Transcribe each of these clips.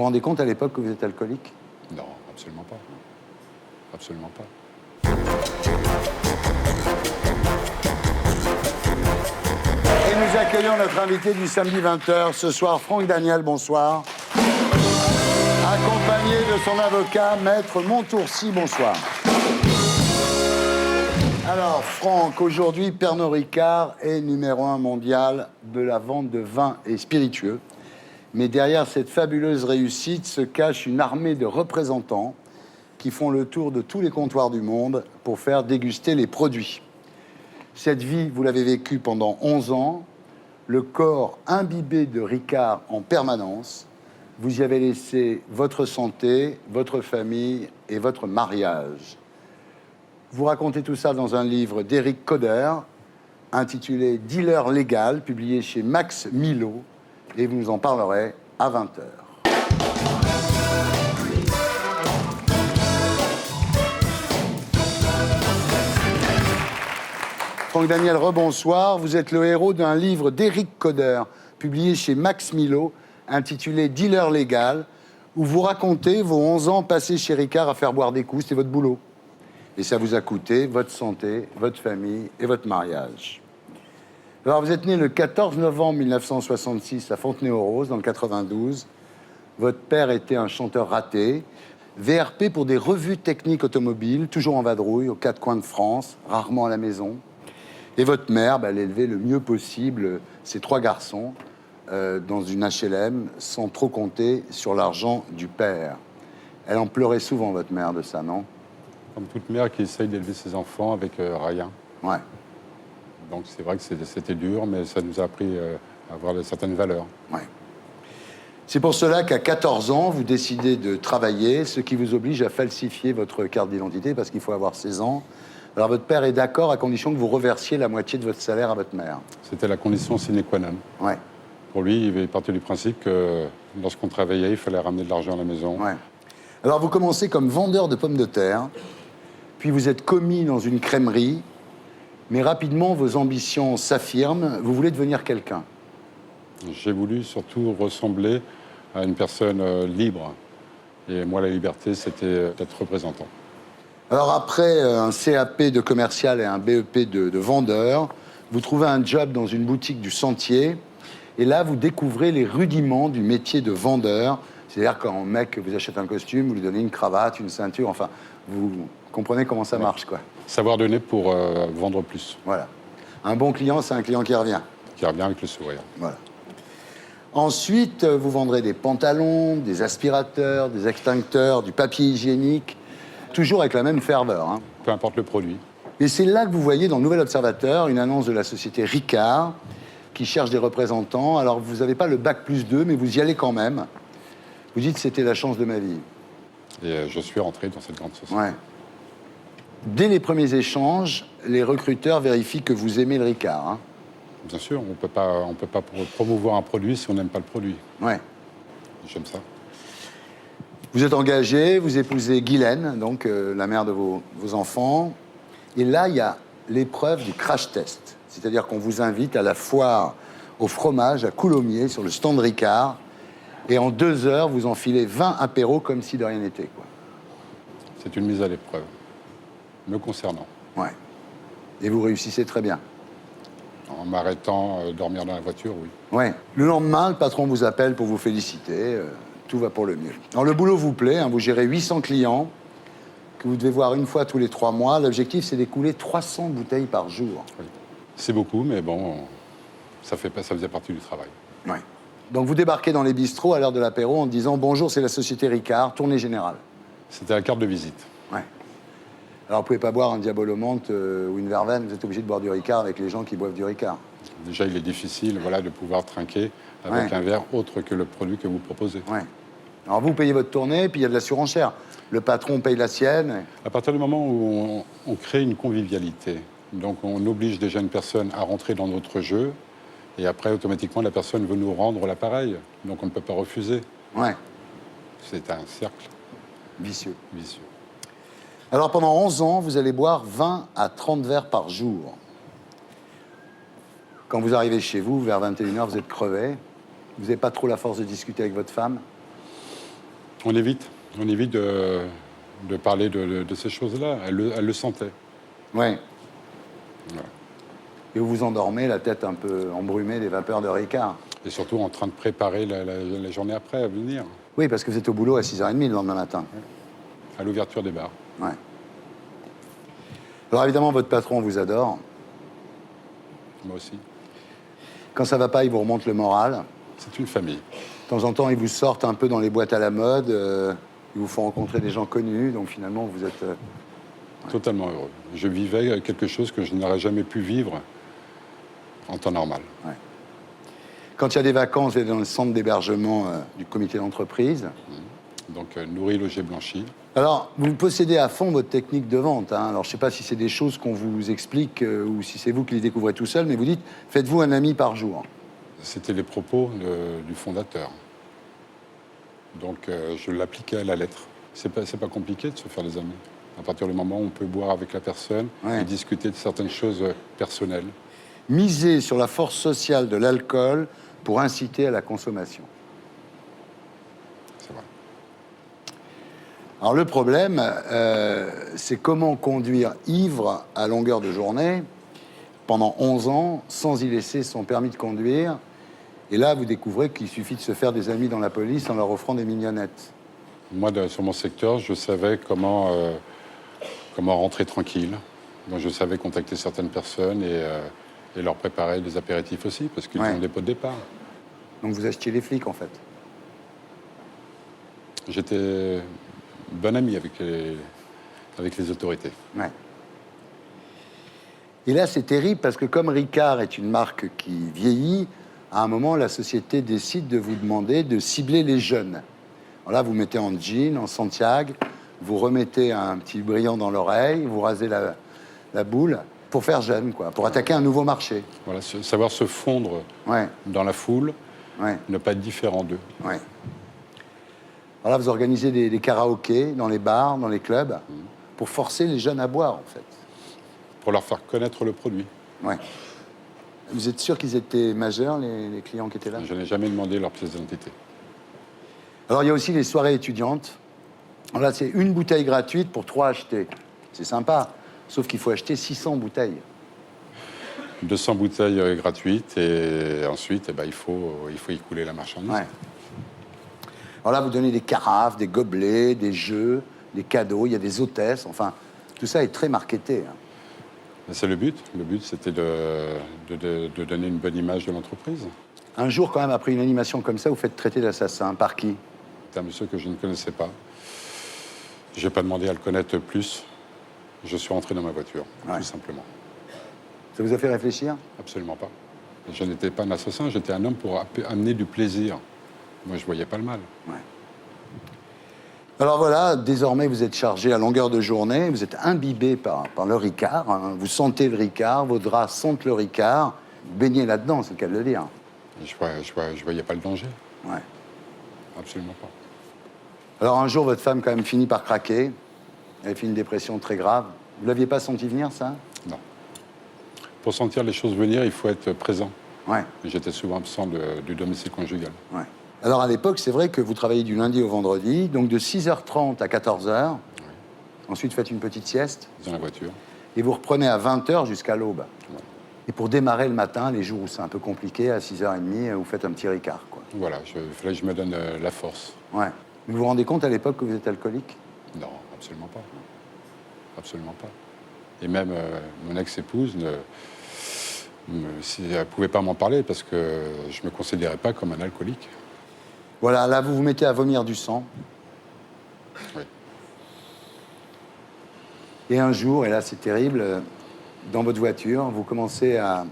rendez compte à l'époque que vous êtes alcoolique? Non, absolument pas. Absolument pas. Et nous accueillons notre invité du samedi 20h ce soir, Franck Daniel, bonsoir. Accompagné de son avocat, Maître Montourcy, bonsoir. Alors, Franck, aujourd'hui, Pernod Ricard est numéro 1 mondial de la vente de vins et spiritueux. Mais derrière cette fabuleuse réussite se cache une armée de représentants qui font le tour de tous les comptoirs du monde pour faire déguster les produits. Cette vie, vous l'avez vécue pendant 11 ans, le corps imbibé de Ricard en permanence. Vous y avez laissé votre santé, votre famille et votre mariage. Vous racontez tout ça dans un livre d'Éric Coder, intitulé « Dealer légal », publié chez Max Milo, et vous nous en parlerez à 20h. Franck Daniel, rebonsoir. Vous êtes le héros d'un livre d'Éric Coder, publié chez Max Milo, intitulé « Dealer légal », où vous racontez vos 11 ans passés chez Ricard à faire boire des coups, c'était votre boulot. Et ça vous a coûté votre santé, votre famille et votre mariage. Alors, vous êtes né le 14 novembre 1966 à Fontenay-aux-Roses, dans le 92. Votre père était un chanteur raté, VRP pour des revues techniques automobiles, toujours en vadrouille, aux quatre coins de France, rarement à la maison. Et votre mère, elle élevait le mieux possible ses 3 garçons dans une HLM, sans trop compter sur l'argent du père. Elle en pleurait souvent, votre mère, de ça, non? Comme toute mère qui essaye d'élever ses enfants avec rien. Ouais. Donc c'est vrai que c'était dur, mais ça nous a appris à avoir certaines valeurs. Ouais. C'est pour cela qu'à 14 ans, vous décidez de travailler, ce qui vous oblige à falsifier votre carte d'identité, parce qu'il faut avoir 16 ans. Alors votre père est d'accord à condition que vous reversiez la moitié de votre salaire à votre mère. C'était la condition sine qua non. Ouais. Pour lui, il partait du principe que lorsqu'on travaillait, il fallait ramener de l'argent à la maison. Ouais. Alors vous commencez comme vendeur de pommes de terre, puis vous êtes commis dans une crèmerie, mais rapidement vos ambitions s'affirment, vous voulez devenir quelqu'un. J'ai voulu surtout ressembler à une personne libre. Et moi, la liberté, c'était d'être représentant. Alors après un CAP de commercial et un BEP de vendeur, vous trouvez un job dans une boutique du Sentier, et là vous découvrez les rudiments du métier de vendeur. C'est-à-dire quand un mec vous achète un costume, vous lui donnez une cravate, une ceinture, enfin, vous comprenez comment ça marche, quoi. Savoir donner pour vendre plus. Voilà. Un bon client, c'est un client qui revient. Qui revient avec le sourire. Voilà. Ensuite, vous vendrez des pantalons, des aspirateurs, des extincteurs, du papier hygiénique, toujours avec la même ferveur, hein. Peu importe le produit. Et c'est là que vous voyez dans le Nouvel Observateur une annonce de la société Ricard qui cherche des représentants. Alors, vous n'avez pas le bac+2, mais vous y allez quand même. Vous dites que c'était la chance de ma vie. Et je suis rentré dans cette grande société. Ouais. Dès les premiers échanges, les recruteurs vérifient que vous aimez le Ricard, hein. Bien sûr, on peut pas promouvoir un produit si on n'aime pas le produit. Ouais. J'aime ça. Vous êtes engagé, vous épousez Guylaine, donc la mère de vos enfants. Et là, il y a l'épreuve du crash test. C'est-à-dire qu'on vous invite à la foire au fromage à Coulommiers, sur le stand Ricard. Et en 2 heures, vous enfilez 20 apéros comme si de rien n'était, quoi. C'est une mise à l'épreuve, me concernant. Ouais. Et vous réussissez très bien. En m'arrêtant dormir dans la voiture, oui. Ouais. Le lendemain, le patron vous appelle pour vous féliciter. Tout va pour le mieux. Alors, le boulot vous plaît, hein, vous gérez 800 clients que vous devez voir une fois tous les 3 mois. L'objectif, c'est d'écouler 300 bouteilles par jour. Oui. C'est beaucoup, mais bon, ça faisait partie du travail. Ouais. Donc, vous débarquez dans les bistrots à l'heure de l'apéro en disant « Bonjour, c'est la société Ricard, tournée générale ». C'était la carte de visite. Ouais. Alors, vous pouvez pas boire un Diabolomante ou une Verveine, vous êtes obligé de boire du Ricard avec les gens qui boivent du Ricard. Déjà, il est difficile, voilà, de pouvoir trinquer avec un verre autre que le produit que vous proposez. Ouais. Alors, vous payez votre tournée, puis il y a de la surenchère. Le patron paye la sienne. À partir du moment où on crée une convivialité, donc on oblige déjà une personne à rentrer dans notre jeu, et après, automatiquement, la personne veut nous rendre l'appareil. Donc on ne peut pas refuser. Ouais. C'est un cercle Vicieux. vicieux. Alors, pendant 11 ans, vous allez boire 20 à 30 verres par jour. Quand vous arrivez chez vous, vers 21h, vous êtes crevé. Vous n'avez pas trop la force de discuter avec votre femme? On évite de parler de ces choses-là. Elle le sentait. Ouais. Voilà. Et vous vous endormez, la tête un peu embrumée des vapeurs de Ricard. Et surtout en train de préparer la journée après à venir, Oui, parce que vous êtes au boulot à 6h30 le lendemain matin. à l'ouverture des bars. Ouais. Alors évidemment, votre patron vous adore. Moi aussi. Quand ça va pas, il vous remonte le moral. C'est une famille. De temps en temps, ils vous sortent un peu dans les boîtes à la mode. Ils vous font rencontrer des gens connus. Donc finalement, vous êtes... Totalement heureux. Je vivais quelque chose que je n'aurais jamais pu vivre en temps normal. Ouais. Quand il y a des vacances, vous êtes dans le centre d'hébergement du comité d'entreprise. Donc nourri, logé, blanchi. Alors, vous possédez à fond votre technique de vente. Hein. Alors, je ne sais pas si c'est des choses qu'on vous explique ou si c'est vous qui les découvrez tout seul, mais vous dites, faites-vous un ami par jour. C'était les propos du fondateur. Donc je l'appliquais à la lettre. C'est pas compliqué de se faire des amis. À partir du moment où on peut boire avec la personne Ouais. et discuter de certaines choses personnelles. Misez sur la force sociale de l'alcool pour inciter à la consommation. C'est vrai. Alors, le problème, c'est comment conduire ivre à longueur de journée pendant 11 ans sans y laisser son permis de conduire. Et là, vous découvrez qu'il suffit de se faire des amis dans la police en leur offrant des mignonnettes. Moi, sur mon secteur, je savais comment rentrer tranquille. Donc je savais contacter certaines personnes et leur préparer des apéritifs aussi, parce qu'ils Ouais. ont des pots de départ. Donc, vous achetiez les flics, en fait. J'étais bon ami avec les autorités. Ouais. Et là, c'est terrible parce que comme Ricard est une marque qui vieillit, à un moment, la société décide de vous demander de cibler les jeunes. Alors là, vous mettez en jean, en Santiago, vous remettez un petit brillant dans l'oreille, vous rasez la boule pour faire jeune, quoi, pour attaquer un nouveau marché. Voilà, savoir se fondre Ouais, dans la foule, ouais, ne pas être différent d'eux. ouais. Alors là, vous organisez des karaokés dans les bars, dans les clubs, pour forcer les jeunes à boire, en fait. Pour leur faire connaître le produit. Ouais. Vous êtes sûr qu'ils étaient majeurs, les clients qui étaient là? Je n'ai jamais demandé leur pièce d'identité. Alors, il y a aussi les soirées étudiantes. Alors là, c'est une bouteille gratuite pour 3 achetés. C'est sympa, sauf qu'il faut acheter 600 bouteilles. 200 bouteilles gratuites et ensuite, il faut y couler la marchandise. Ouais. Alors là, vous donnez des carafes, des gobelets, des jeux, des cadeaux, il y a des hôtesses, enfin, tout ça est très marketé. Hein. C'est le but. Le but, c'était de donner une bonne image de l'entreprise. Un jour, quand même, après une animation comme ça, vous faites traiter d'assassin. Par qui? C'est un monsieur que je ne connaissais pas. Je n'ai pas demandé à le connaître plus. Je suis rentré dans ma voiture, Ouais. tout simplement. Ça vous a fait réfléchir? Absolument pas. Je n'étais pas un assassin, j'étais un homme pour amener du plaisir. Moi, je ne voyais pas le mal. Ouais. Alors voilà, désormais, vous êtes chargé à longueur de journée, vous êtes imbibé par le Ricard, hein. Vous sentez le Ricard, vos draps sentent le Ricard. Vous baignez là-dedans, c'est le cas de le dire. Je voyais pas le danger. Ouais. Absolument pas. Alors un jour, votre femme, quand même, finit par craquer. Elle fait une dépression très grave. Vous ne l'aviez pas senti venir, ça? Non. Pour sentir les choses venir, il faut être présent. Ouais, J'étais souvent absent du domicile conjugal. ouais. Alors à l'époque, c'est vrai que vous travaillez du lundi au vendredi, donc de 6h30 à 14h. Ensuite, faites une petite sieste. Dans la voiture. Et vous reprenez à 20h jusqu'à l'aube. Voilà. Et pour démarrer le matin, les jours où c'est un peu compliqué, à 6h30, vous faites un petit Ricard, quoi. Voilà, il fallait que je me donne la force. Ouais. Vous vous rendez compte à l'époque que vous êtes alcoolique? Non, absolument pas. Absolument pas. Et même mon ex-épouse, elle ne pouvait pas m'en parler parce que je ne me considérais pas comme un alcoolique. Voilà, là, vous vous mettez à vomir du sang. Oui. Et un jour, et là, c'est terrible, dans votre voiture, vous commencez à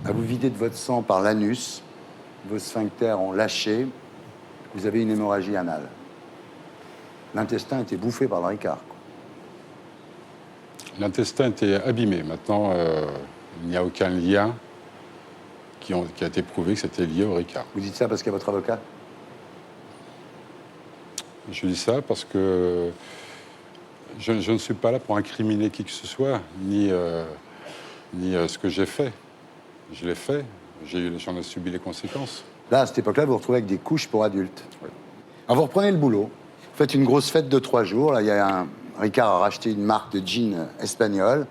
vous vider de votre sang par l'anus. Vos sphincters ont lâché. Vous avez une hémorragie anale. L'intestin était bouffé par le Ricard, quoi. L'intestin était abîmé. Maintenant, il n'y a aucun lien qui a été prouvé que c'était lié au Ricard. Vous dites ça parce qu'il y a votre avocat? Je dis ça parce que je ne suis pas là pour incriminer qui que ce soit, ni ce que j'ai fait. Je l'ai fait, j'en ai subi les conséquences. Là, à cette époque-là, vous vous retrouvez avec des couches pour adultes. Oui. Alors, vous reprenez le boulot. Faites une grosse fête de 3 jours. Là, Ricard a racheté une marque de gin espagnol.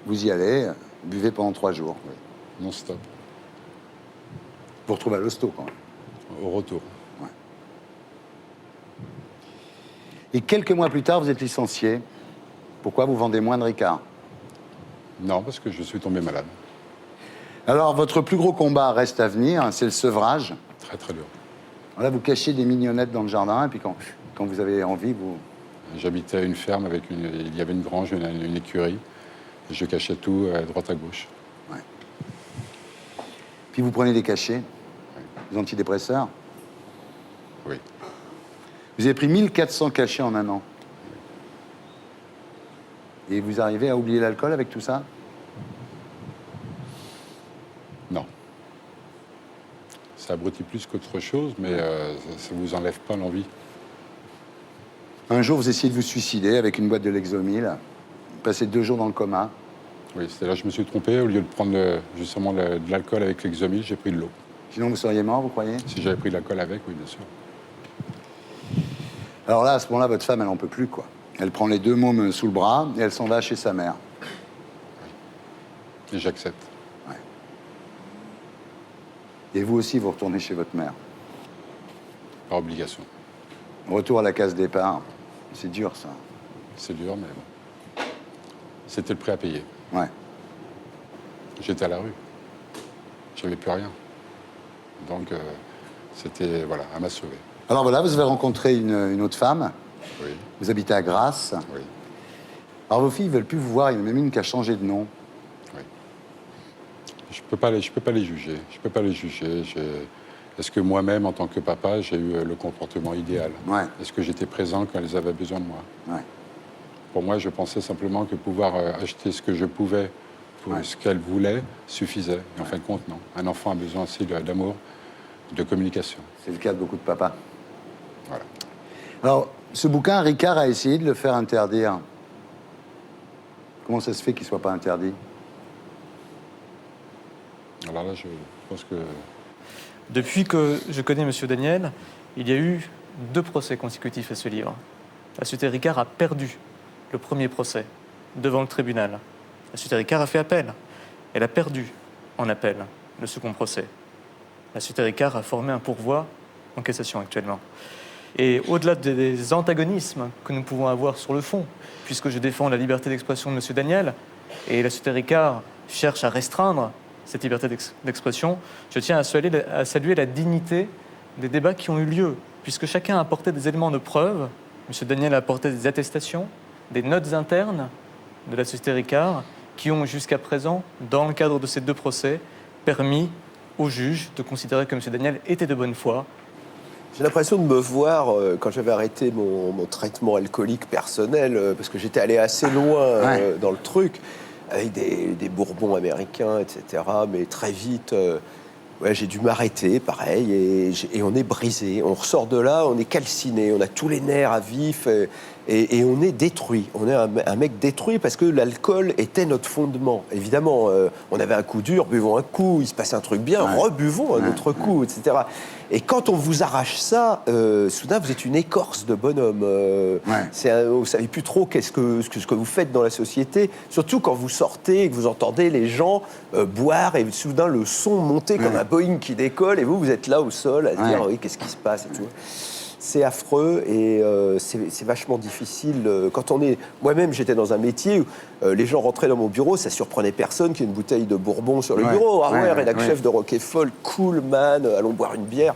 Vous y allez, buvez pendant 3 jours. Oui. Non-stop. Vous retrouvez à l'hosto, quand même. Au retour. Ouais. Et quelques mois plus tard, vous êtes licencié. Pourquoi vous vendez moins de Ricard? Non, parce que je suis tombé malade. Alors, votre plus gros combat reste à venir, c'est le sevrage. Très, très dur. Là, vous cachez des mignonnettes dans le jardin, et puis quand vous avez envie, vous... J'habitais à une ferme il y avait une grange, une écurie. Et je cachais tout à droite à gauche. Ouais. Puis vous prenez des cachets, des antidépresseurs. Oui. Vous avez pris 1400 cachets en un an. Et vous arrivez à oublier l'alcool avec tout ça? Non. Ça abrutit plus qu'autre chose, mais ça ne vous enlève pas l'envie. Un jour, vous essayez de vous suicider avec une boîte de Lexomil. Vous passez 2 jours dans le coma. Oui, c'est là que je me suis trompé. Au lieu de prendre justement de l'alcool avec l'exomil, j'ai pris de l'eau. Sinon, vous seriez mort, vous croyez? Si j'avais pris de l'alcool avec, oui, bien sûr. Alors là, à ce moment-là, votre femme, elle n'en peut plus, quoi. Elle prend les 2 mômes sous le bras et elle s'en va chez sa mère. Et j'accepte. Ouais. Et vous aussi, vous retournez chez votre mère. Par obligation. Retour à la case départ. C'est dur, ça. C'est dur, mais bon. C'était le prix à payer. Ouais. J'étais à la rue. J'avais plus rien. Donc, c'était, voilà, à m'a sauvé. Alors voilà, vous avez rencontré une autre femme. Oui, Vous habitez à Grasse. oui, Alors vos filles ne veulent plus vous voir. Il y en a même une qui a changé de nom. oui. Je peux pas les juger. Je peux pas les juger. Est-ce que moi-même, en tant que papa, j'ai eu le comportement idéal? Ouais. Est-ce que j'étais présent quand elles avaient besoin de moi? Ouais. Pour moi, je pensais simplement que pouvoir acheter ce que je pouvais pour ce qu'elles voulaient suffisait. Et en fin de compte, non. Un enfant a besoin aussi d'amour, de communication. C'est le cas de beaucoup de papas. Voilà. Alors, ce bouquin, Ricard a essayé de le faire interdire. Comment ça se fait qu'il ne soit pas interdit? Alors là, je pense que... Depuis que je connais M. Daniel, il y a eu 2 procès consécutifs à ce livre. La Société Ricard a perdu le premier procès devant le tribunal. La Société Ricard a fait appel. Elle a perdu en appel le second procès. La Société Ricard a formé un pourvoi en cassation actuellement. Et au-delà des antagonismes que nous pouvons avoir sur le fond, puisque je défends la liberté d'expression de M. Daniel, et la Société Ricard cherche à restreindre cette liberté d'expression, je tiens à saluer la dignité des débats qui ont eu lieu, puisque chacun a apporté des éléments de preuve. M. Daniel a apporté des attestations, des notes internes de la Société Ricard, qui ont jusqu'à présent, dans le cadre de ces 2 procès, permis au juge de considérer que M. Daniel était de bonne foi. J'ai l'impression de me voir, quand j'avais arrêté mon traitement alcoolique personnel, parce que j'étais allé assez loin dans le truc, avec des bourbons américains, etc. Mais très vite, j'ai dû m'arrêter, pareil, et on est brisé. On ressort de là, on est calciné, on a tous les nerfs à vif, et on est détruit. On est un mec détruit parce que l'alcool était notre fondement. Évidemment, on avait un coup dur, buvons un coup, il se passe un truc bien, rebuvons un autre coup, etc. Et quand on vous arrache ça, soudain, vous êtes une écorce de bonhomme. Vous ne savez plus trop ce que vous faites dans la société, surtout quand vous sortez et que vous entendez les gens boire et soudain le son monter comme un Boeing qui décolle et vous êtes là au sol à dire oui, qu'est-ce qui se passe et tout. C'est affreux et c'est vachement difficile. Quand on est... Moi-même, j'étais dans un métier où les gens rentraient dans mon bureau, ça surprenait personne qu'il y ait une bouteille de bourbon sur le bureau. Ah ouais, rédac chef de Roquefort, cool man, allons boire une bière.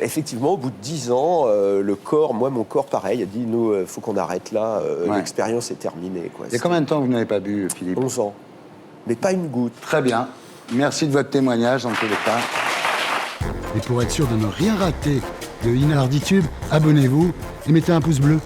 Effectivement, au bout de 10 ans, le corps, mon corps, pareil, a dit, nous, faut qu'on arrête là, l'expérience est terminée. Quoi. Il y a combien de temps que vous n'avez pas bu, Philippe? 11 ans. Mais pas une goutte. Très bien. Merci de votre témoignage, dans tous les cas. Et pour être sûr de ne rien rater de Inarditube, abonnez-vous et mettez un pouce bleu.